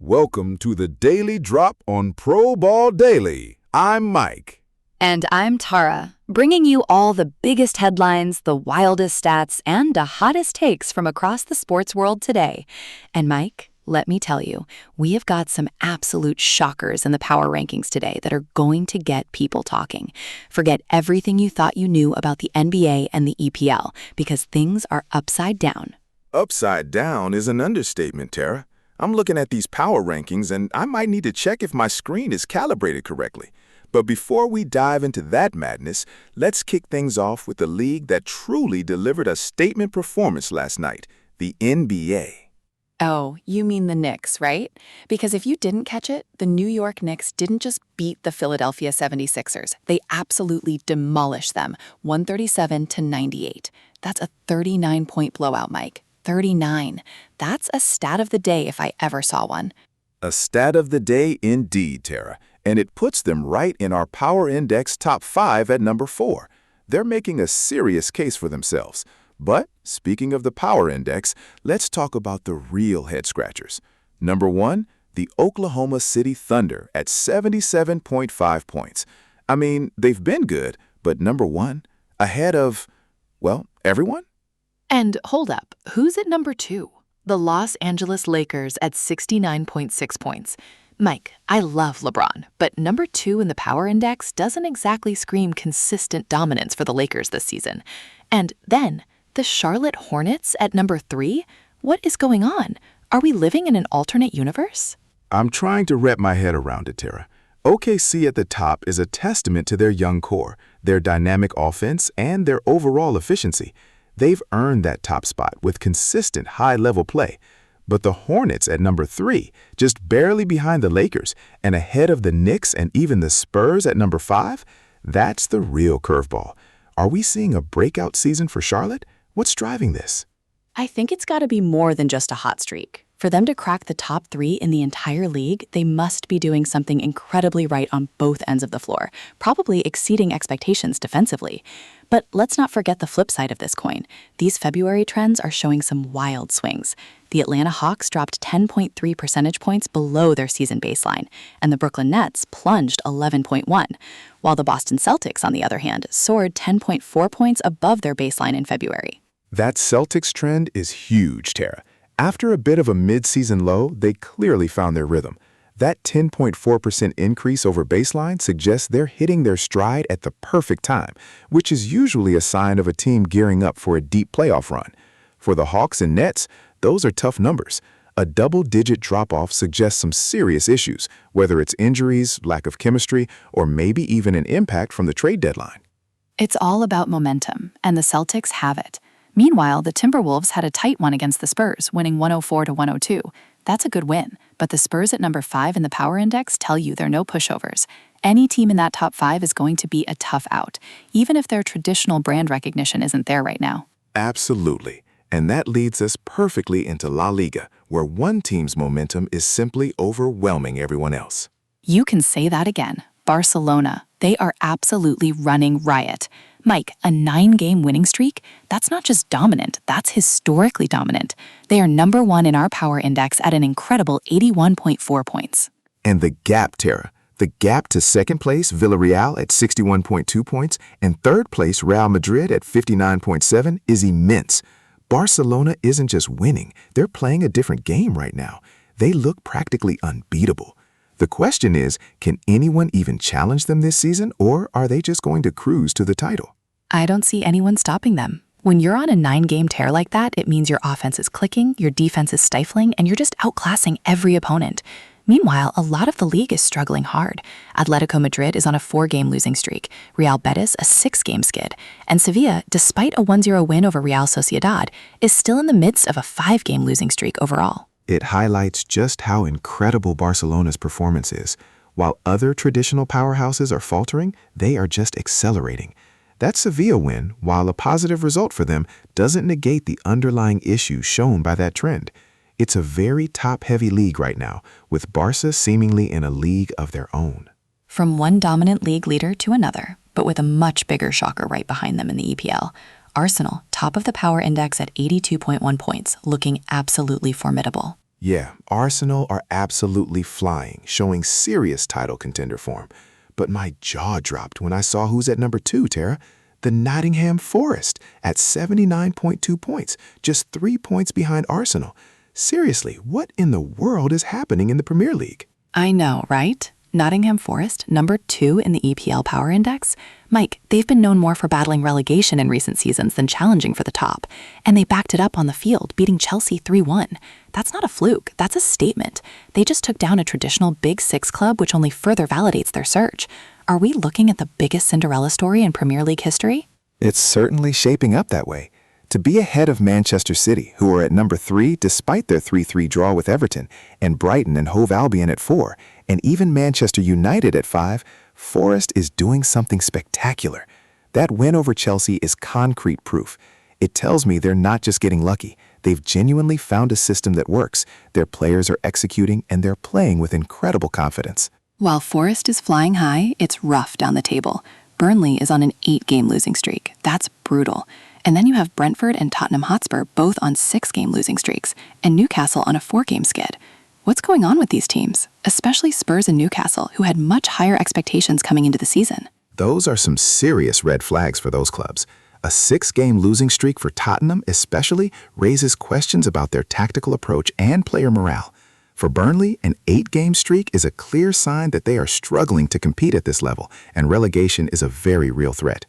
Welcome to the Daily Drop on Pro Ball Daily. I'm Mike. And I'm Tara, bringing you all the biggest headlines, the wildest stats, and the hottest takes from across the sports world today. And Mike, let me tell you, we have got some absolute shockers in the power rankings today that are going to get people talking. Forget everything you thought you knew about the NBA and the EPL, because things are upside down. Upside down is an understatement, Tara. I'm looking at these power rankings and I might need to check if my screen is calibrated correctly. But before we dive into that madness, let's kick things off with the league that truly delivered a statement performance last night, the NBA. Oh, you mean the Knicks, right? Because if you didn't catch it, the New York Knicks didn't just beat the Philadelphia 76ers. They absolutely demolished them, 137-98. That's a 39-point blowout, Mike. 39. That's a stat of the day if I ever saw one. A stat of the day indeed, Tara. And it puts them right in our Power Index top 5 at number 4. They're making a serious case for themselves. But speaking of the Power Index, let's talk about the real head-scratchers. Number 1, the Oklahoma City Thunder at 77.5 points. I mean, they've been good, but number 1, ahead of, well, everyone? And hold up, who's at number 2? The Los Angeles Lakers at 69.6 points. Mike, I love LeBron, but number 2 in the Power Index doesn't exactly scream consistent dominance for the Lakers this season. And then, the Charlotte Hornets at number 3? What is going on? Are we living in an alternate universe? I'm trying to wrap my head around it, Tara. OKC at the top is a testament to their young core, their dynamic offense, and their overall efficiency. They've earned that top spot with consistent high-level play. But the Hornets at number 3, just barely behind the Lakers and ahead of the Knicks and even the Spurs at number 5, that's the real curveball. Are we seeing a breakout season for Charlotte? What's driving this? I think it's got to be more than just a hot streak. For them to crack the top 3 in the entire league, they must be doing something incredibly right on both ends of the floor, probably exceeding expectations defensively. But let's not forget the flip side of this coin. These February trends are showing some wild swings. The Atlanta Hawks dropped 10.3 percentage points below their season baseline, and the Brooklyn Nets plunged 11.1, while the Boston Celtics, on the other hand, soared 10.4 points above their baseline in February. That Celtics trend is huge, Tara. After a bit of a mid-season low, they clearly found their rhythm. That 10.4% increase over baseline suggests they're hitting their stride at the perfect time, which is usually a sign of a team gearing up for a deep playoff run. For the Hawks and Nets, those are tough numbers. A double-digit drop-off suggests some serious issues, whether it's injuries, lack of chemistry, or maybe even an impact from the trade deadline. It's all about momentum, and the Celtics have it. Meanwhile, the Timberwolves had a tight one against the Spurs, winning 104-102. That's a good win, but the Spurs at number 5 in the Power Index tell you they're no pushovers. Any team in that top 5 is going to be a tough out, even if their traditional brand recognition isn't there right now. Absolutely. And that leads us perfectly into La Liga, where one team's momentum is simply overwhelming everyone else. You can say that again. Barcelona. They are absolutely running riot. Mike, a 9-game winning streak? That's not just dominant, that's historically dominant. They are number 1 in our Power Index at an incredible 81.4 points. And the gap, Tara. The gap to second place, Villarreal at 61.2 points, and third place, Real Madrid at 59.7 is immense. Barcelona isn't just winning, they're playing a different game right now. They look practically unbeatable. The question is, can anyone even challenge them this season, or are they just going to cruise to the title? I don't see anyone stopping them. When you're on a 9-game tear like that, it means your offense is clicking, your defense is stifling, and you're just outclassing every opponent. Meanwhile, a lot of the league is struggling hard. Atletico Madrid is on a 4-game losing streak, Real Betis a 6-game skid, and Sevilla, despite a 1-0 win over Real Sociedad, is still in the midst of a 5-game losing streak overall. It highlights just how incredible Barcelona's performance is. While other traditional powerhouses are faltering, they are just accelerating. That Sevilla win, while a positive result for them, doesn't negate the underlying issues shown by that trend. It's a very top-heavy league right now, with Barca seemingly in a league of their own. From one dominant league leader to another, but with a much bigger shocker right behind them in the EPL. Arsenal, top of the Power Index at 82.1 points, looking absolutely formidable. Yeah, Arsenal are absolutely flying, showing serious title contender form. But my jaw dropped when I saw who's at number 2, Tara. The Nottingham Forest at 79.2 points, just 3 points behind Arsenal. Seriously, what in the world is happening in the Premier League? I know, right? Nottingham Forest, number 2 in the EPL Power Index. Mike, they've been known more for battling relegation in recent seasons than challenging for the top. And they backed it up on the field, beating Chelsea 3-1. That's not a fluke, that's a statement. They just took down a traditional Big Six club, which only further validates their surge. Are we looking at the biggest Cinderella story in Premier League history? It's certainly shaping up that way. To be ahead of Manchester City, who are at number 3 despite their 3-3 draw with Everton, and Brighton and Hove Albion at 4, and even Manchester United at 5, Forest is doing something spectacular. That win over Chelsea is concrete proof. It tells me they're not just getting lucky. They've genuinely found a system that works. Their players are executing, and they're playing with incredible confidence. While Forest is flying high, it's rough down the table. Burnley is on an 8-game losing streak. That's brutal. And then you have Brentford and Tottenham Hotspur both on 6-game losing streaks, and Newcastle on a 4-game skid. What's going on with these teams, especially Spurs and Newcastle, who had much higher expectations coming into the season? Those are some serious red flags for those clubs. A 6-game losing streak for Tottenham especially raises questions about their tactical approach and player morale. For Burnley, an 8-game streak is a clear sign that they are struggling to compete at this level, and relegation is a very real threat.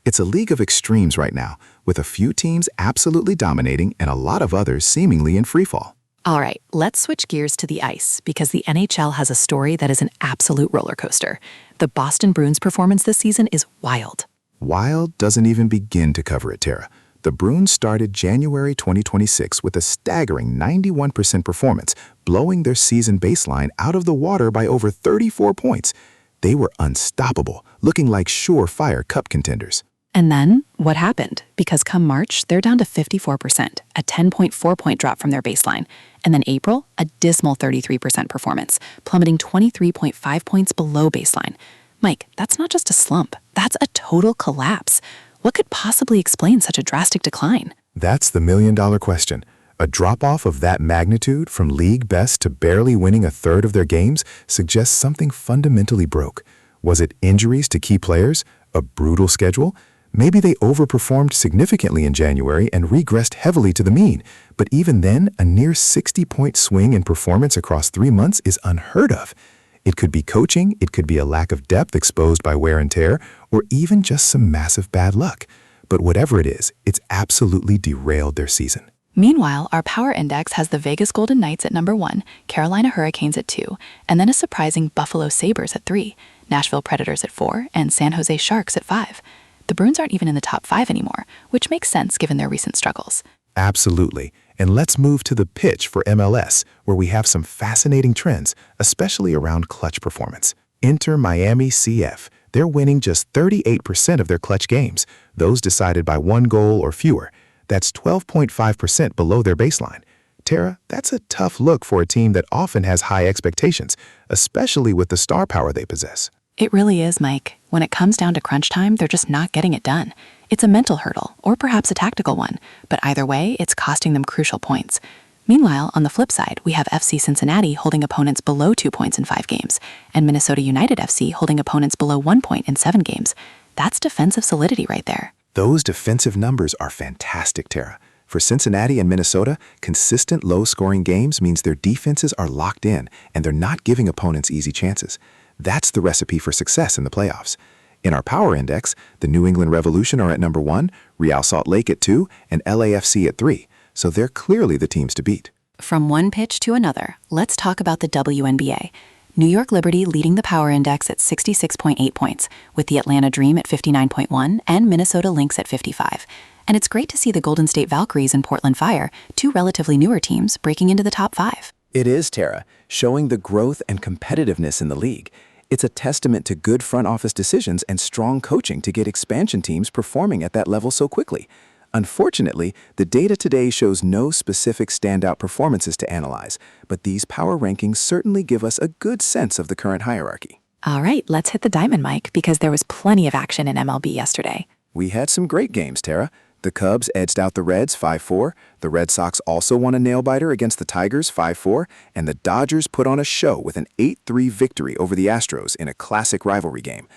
It's a league of extremes right now, with a few teams absolutely dominating and a lot of others seemingly in freefall. All right, let's switch gears to the ice, because the NHL has a story that is an absolute roller coaster. The Boston Bruins' performance this season is wild. Wild doesn't even begin to cover it, Tara. The Bruins started January 2026 with a staggering 91% performance, blowing their season baseline out of the water by over 34 points. They were unstoppable, looking like surefire cup contenders. And then, what happened? Because come March, they're down to 54%, a 10.4-point drop from their baseline. And then April, a dismal 33% performance, plummeting 23.5 points below baseline. Mike, that's not just a slump, that's a total collapse. What could possibly explain such a drastic decline? That's the million-dollar question. A drop-off of that magnitude from league best to barely winning a third of their games suggests something fundamentally broke. Was it injuries to key players? A brutal schedule? Maybe they overperformed significantly in January and regressed heavily to the mean. But even then, a near 60-point swing in performance across 3 months is unheard of. It could be coaching, it could be a lack of depth exposed by wear and tear, or even just some massive bad luck. But whatever it is, it's absolutely derailed their season. Meanwhile, our power index has the Vegas Golden Knights at number 1, Carolina Hurricanes at 2, and then a surprising Buffalo Sabres at 3, Nashville Predators at 4, and San Jose Sharks at 5. The Bruins aren't even in the top 5 anymore, which makes sense given their recent struggles. Absolutely. And let's move to the pitch for MLS, where we have some fascinating trends, especially around clutch performance. Enter Miami CF. They're winning just 38% of their clutch games, those decided by 1 goal or fewer. That's 12.5% below their baseline. Tara, that's a tough look for a team that often has high expectations, especially with the star power they possess. It really is, Mike. When it comes down to crunch time, they're just not getting it done. It's a mental hurdle, or perhaps a tactical one, but either way, it's costing them crucial points. Meanwhile, on the flip side, we have FC Cincinnati holding opponents below 2 points in 5 games, and Minnesota United FC holding opponents below 1 point in 7 games. That's defensive solidity right there. Those defensive numbers are fantastic, Tara. For Cincinnati and Minnesota, consistent low-scoring games means their defenses are locked in, and they're not giving opponents easy chances. That's the recipe for success in the playoffs. In our power index, the New England Revolution are at number 1, Real Salt Lake at 2, and LAFC at 3, so they're clearly the teams to beat. From one pitch to another, let's talk about the WNBA. New York Liberty leading the power index at 66.8 points, with the Atlanta Dream at 59.1 and Minnesota Lynx at 55. And it's great to see the Golden State Valkyries and Portland Fire, 2 relatively newer teams, breaking into the top 5. It is, Tara, showing the growth and competitiveness in the league. It's a testament to good front office decisions and strong coaching to get expansion teams performing at that level so quickly. Unfortunately, the data today shows no specific standout performances to analyze, but these power rankings certainly give us a good sense of the current hierarchy. All right, let's hit the diamond, Mike, because there was plenty of action in MLB yesterday. We had some great games, Tara. The Cubs edged out the Reds 5-4, the Red Sox also won a nail-biter against the Tigers 5-4, and the Dodgers put on a show with an 8-3 victory over the Astros in a classic rivalry game.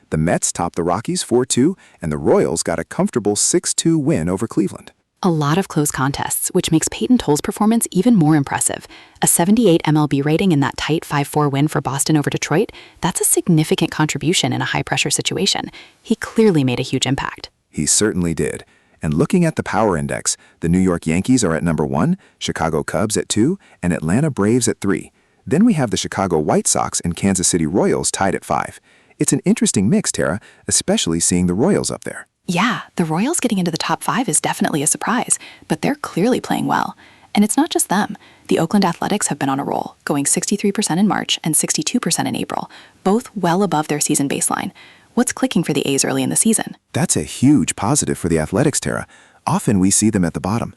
The Mets topped the Rockies 4-2, and the Royals got a comfortable 6-2 win over Cleveland. A lot of close contests, which makes Peyton Tolle's performance even more impressive. A 78 MLB rating in that tight 5-4 win for Boston over Detroit, that's a significant contribution in a high-pressure situation. He clearly made a huge impact. He certainly did. And looking at the power index, the New York Yankees are at number 1, Chicago Cubs at 2, and Atlanta Braves at 3. Then we have the Chicago White Sox and Kansas City Royals tied at 5. It's an interesting mix, Tara, especially seeing the Royals up there. Yeah, the Royals getting into the top 5 is definitely a surprise, but they're clearly playing well. And it's not just them. The Oakland Athletics have been on a roll, going 63% in March and 62% in April, both well above their season baseline. What's clicking for the A's early in the season? That's a huge positive for the Athletics, Tara. Often we see them at the bottom.